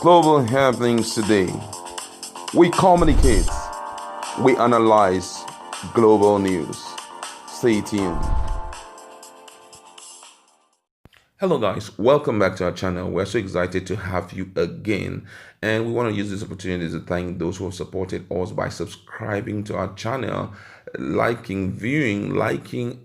global happenings today. We communicate, we analyze global news. Stay tuned. Hello guys, welcome back to our channel. We're so excited to have you again, and we want to use this opportunity to thank those who have supported us by subscribing to our channel, liking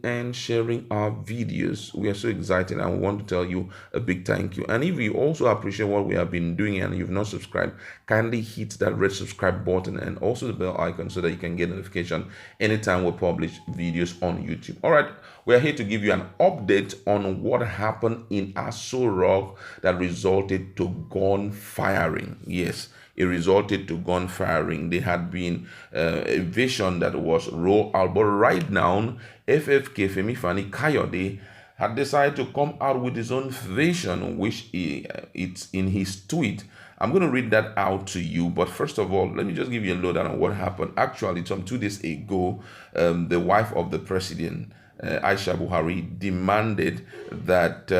and sharing our videos. We are so excited and we want to tell you a big thank you. And if you also appreciate what we have been doing and you've not subscribed, kindly hit that red subscribe button and also the bell icon so that you can get notification anytime we publish videos on YouTube. All right, we are here to give you an update on what happened in ASO that resulted to gun firing. Yes, it resulted to gun firing. There had been a vision that was rolled out, but right now, FFK Femi Fani Kayode had decided to come out with his own vision, which it's in his tweet. I'm going to read that out to you, but first of all, let me just give you a lowdown on what happened. Actually, some 2 days ago, the wife of the president, Aisha Buhari, demanded that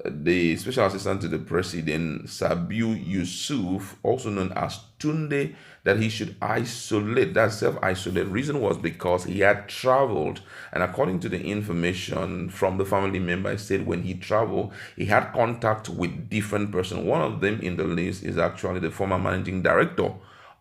the special assistant to the president, Sabiu Yusuf, also known as Tunde, that he should isolate, that self-isolate. Reason was because he had traveled, and according to the information from the family member, he said when he traveled, he had contact with different persons. One of them in the list is actually the former managing director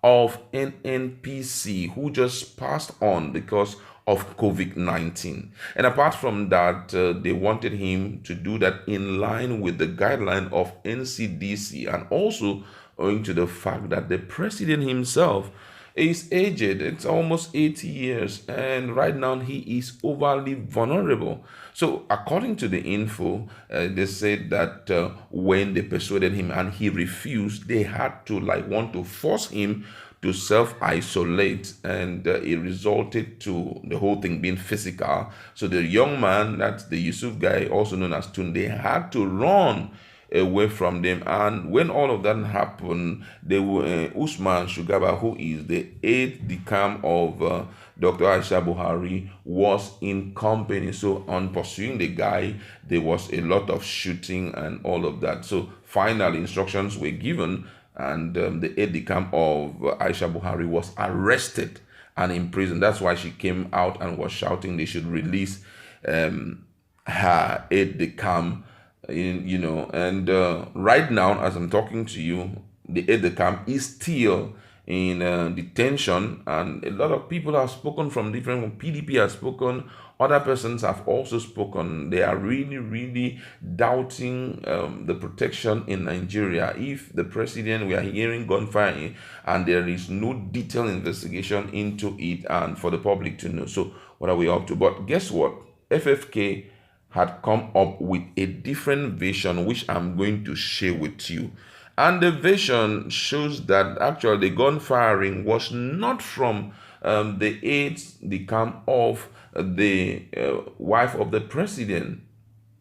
of NNPC, who just passed on because of COVID-19. And apart from that, they wanted him to do that in line with the guideline of NCDC, and also owing to the fact that the president himself is aged. It's almost 80 years, and right now he is overly vulnerable. So according to the info, they said that when they persuaded him and he refused, they had to want to force him to self-isolate, and it resulted to the whole thing being physical. So the young man, that's the Yusuf guy, also known as Tunde, had to run away from them. And when all of that happened, they were Usman Shugaba, who is the aide-de-camp of Dr. Aisha Buhari, was in company. So on pursuing the guy, there was a lot of shooting and all of that. So finally, instructions were given, and the aide-de-camp of Aisha Buhari was arrested and imprisoned. That's why she came out and was shouting they should release her aide-de-camp. And right now, as I'm talking to you, the aide-de-camp is still in detention, and a lot of people have spoken from different. PDP has spoken, other persons have also spoken. They are really doubting the protection in Nigeria. If the president, we are hearing gunfire and there is no detailed investigation into it and for the public to know. So what are we up to? But guess what? FFK had come up with a different vision, which I'm going to share with you. And the vision shows that actually the gun firing was not from the aide-de-camp of the wife of the president,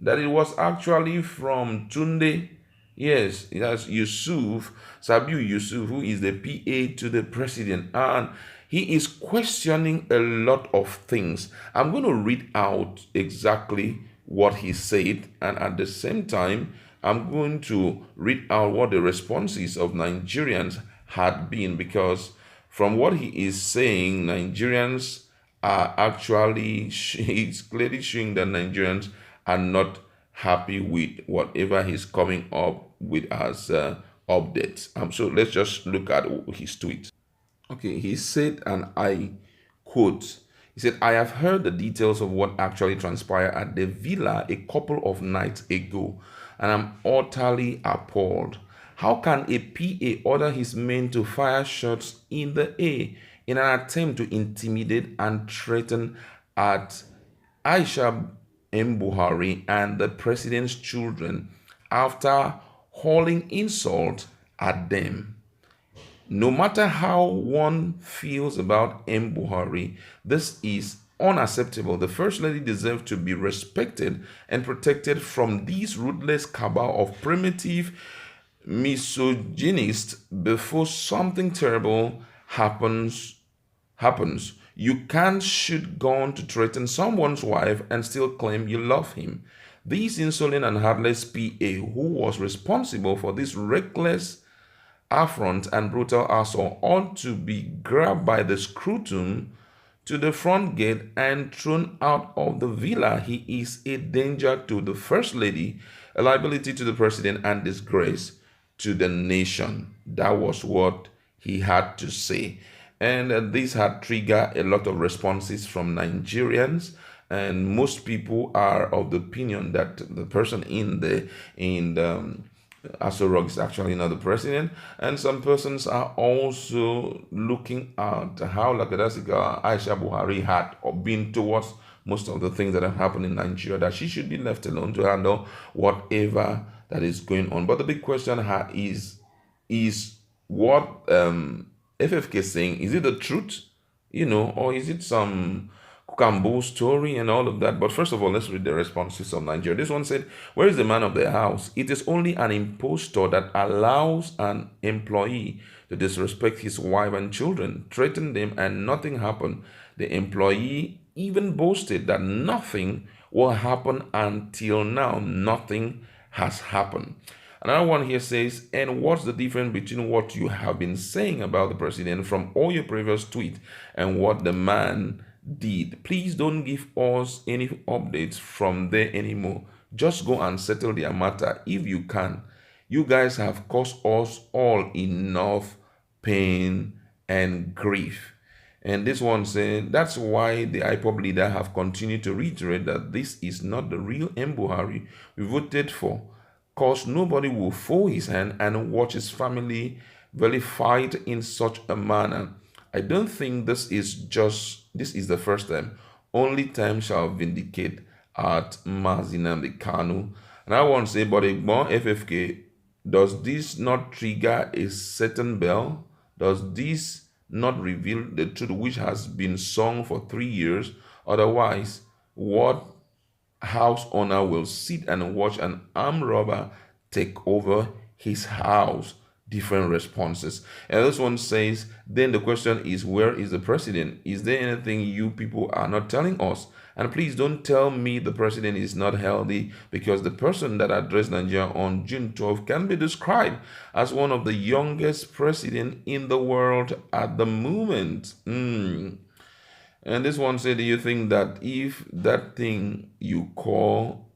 that it was actually from Tunde. Yes, it has Yusuf, Sabiu Yusuf, who is the PA to the president, and he is questioning a lot of things. I'm going to read out exactly what he said, and at the same time, I'm going to read out what the responses of Nigerians had been, because from what he is saying, Nigerians are actually, it's clearly showing that Nigerians are not happy with whatever he's coming up with as updates. So let's just look at his tweet. Okay, he said, and I quote, he said, "I have heard the details of what actually transpired at the villa a couple of nights ago, and I'm utterly appalled. How can a PA order his men to fire shots in the air in an attempt to intimidate and threaten at Aisha Buhari and the president's children after hurling insult at them? No matter how one feels about Buhari, this is unacceptable. The First Lady deserves to be respected and protected from these ruthless cabal of primitive misogynists before something terrible happens. You can't shoot gun to threaten someone's wife and still claim you love him. This insolent and heartless PA who was responsible for this reckless affront and brutal assault ought to be grabbed by the scrotum to the front gate and thrown out of the villa. He is a danger to the First Lady, a liability to the President, and disgrace to the nation. That was what he had to say. And this had triggered a lot of responses from Nigerians. And most people are of the opinion that the person in the ASO is actually not the president, and some persons are also looking at how Lagadasika Aisha Buhari had been towards most of the things that have happened in Nigeria, that she should be left alone to handle whatever that is going on. But the big question is what FFK is saying, is it the truth, or is it some Kambu story and all of that? But first of all, let's read the responses of Nigeria. This one said, "Where is the man of the house? It is only an impostor that allows an employee to disrespect his wife and children, threaten them, and nothing happened. The employee even boasted that nothing will happen until now. Nothing has happened." Another one here says, "And what's the difference between what you have been saying about the president from all your previous tweets and what the man did? Please don't give us any updates from there anymore. Just go and settle their matter if you can. You guys have caused us all enough pain and grief." And this one saying, "That's why the IPOB leader have continued to reiterate that this is not the real Buhari we voted for, cause nobody will fold his hand and watch his family vilified in such a manner. I don't think this is the first time. Only time shall vindicate at Mazinam Kanu." And I want to say, but Igbon FFK, does this not trigger a certain bell? Does this not reveal the truth which has been sung for 3 years? Otherwise, what house owner will sit and watch an armed robber take over his house? Different responses. And this one says, "Then the question is, where is the president? Is there anything you people are not telling us? And please don't tell me the president is not healthy, because the person that addressed Nigeria on June 12th can be described as one of the youngest presidents in the world at the moment." And this one said, "Do you think that if that thing you call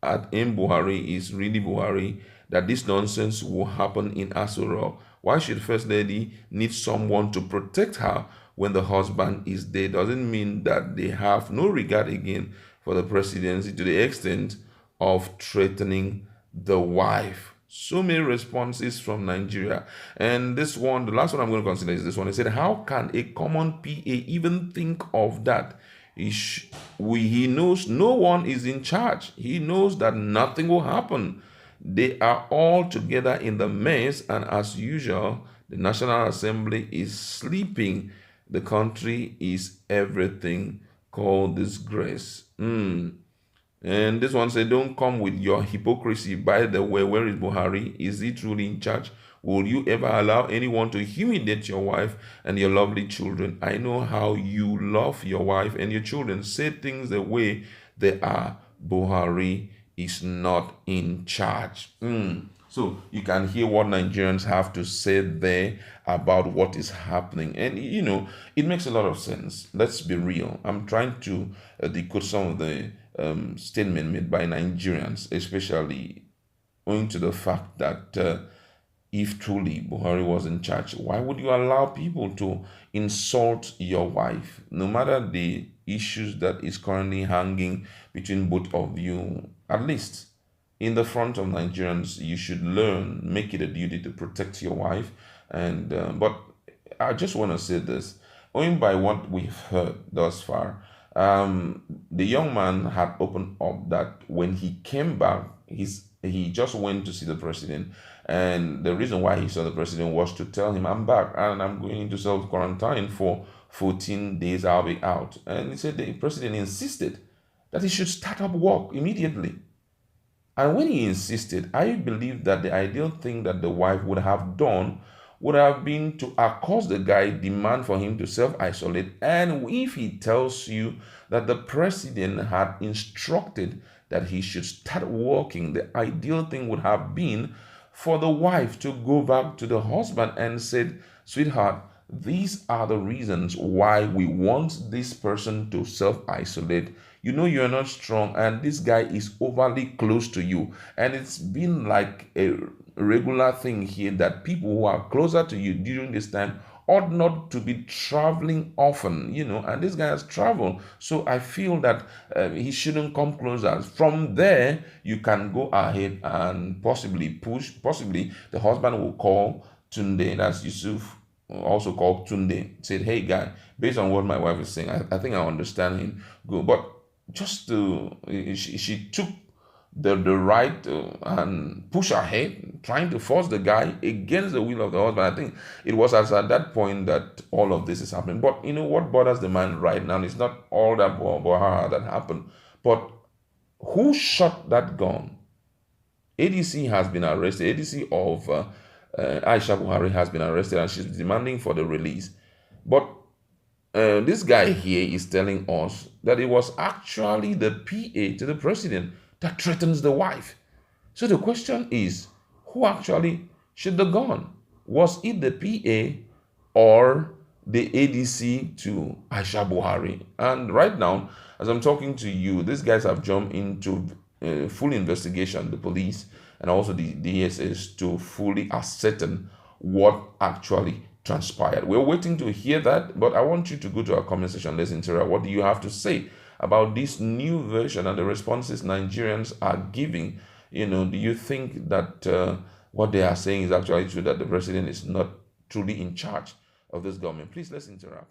at Buhari is really Buhari, that this nonsense will happen in ASO? Why should First Lady need someone to protect her when the husband is dead? Doesn't mean that they have no regard again for the presidency to the extent of threatening the wife." So many responses from Nigeria. And this one, the last one I'm going to consider is this one. He said, "How can a common PA even think of that? He knows no one is in charge. He knows that nothing will happen. They are all together in the mess, and as usual, the National Assembly is sleeping. The country is everything called disgrace." And this one said, "Don't come with your hypocrisy. By the way, where is Buhari? Is he truly in charge? Will you ever allow anyone to humiliate your wife and your lovely children? I know how you love your wife and your children. Say things the way they are. Buhari is not in charge." So you can hear what Nigerians have to say there about what is happening. And, it makes a lot of sense. Let's be real. I'm trying to decode some of the statement made by Nigerians, especially owing to the fact that if truly Buhari was in charge, why would you allow people to insult your wife? No matter the issues that is currently hanging between both of you, at least in the front of Nigerians, you should make it a duty to protect your wife. And but I just want to say this, owing by what we've heard thus far, the young man had opened up that when he came back, he just went to see the president, and the reason why he saw the president was to tell him, "I'm back and I'm going into self-quarantine for 14 days, I'll be out." And he said the president insisted that he should start up work immediately. And when he insisted, I believe that the ideal thing that the wife would have done would have been to accost the guy, demand for him to self-isolate. And if he tells you that the president had instructed that he should start working, the ideal thing would have been for the wife to go back to the husband and said, sweetheart, these are the reasons why we want this person to self-isolate. You know you're not strong, and this guy is overly close to you. And it's been like a regular thing here that people who are closer to you during this time ought not to be traveling often, and this guy has traveled. So I feel that he shouldn't come closer. From there, you can go ahead and possibly the husband will call Tunde, that's Yusuf, also called Tunde, said, hey guy, based on what my wife is saying, I think I understand him. Go. But just to, she took the right and push ahead, trying to force the guy against the will of the husband. I think it was at that point that all of this is happening. But you know what bothers the man right now? It's not all that Buhari that happened, but who shot that gun? ADC has been arrested. ADC of Aisha Buhari has been arrested, and she's demanding for the release. But this guy here is telling us that it was actually the PA to the president that threatens the wife. So the question is, who actually shot the gun? Was it the PA or the ADC to Aisha Buhari? And right now, as I'm talking to you, these guys have jumped into full investigation, the police and also the DSS, to fully ascertain what actually transpired. We're waiting to hear that, but I want you to go to our comment section. Let's interact. What do you have to say about this new version and the responses Nigerians are giving? Do you think that what they are saying is actually true, that the president is not truly in charge of this government? Please, let's interact.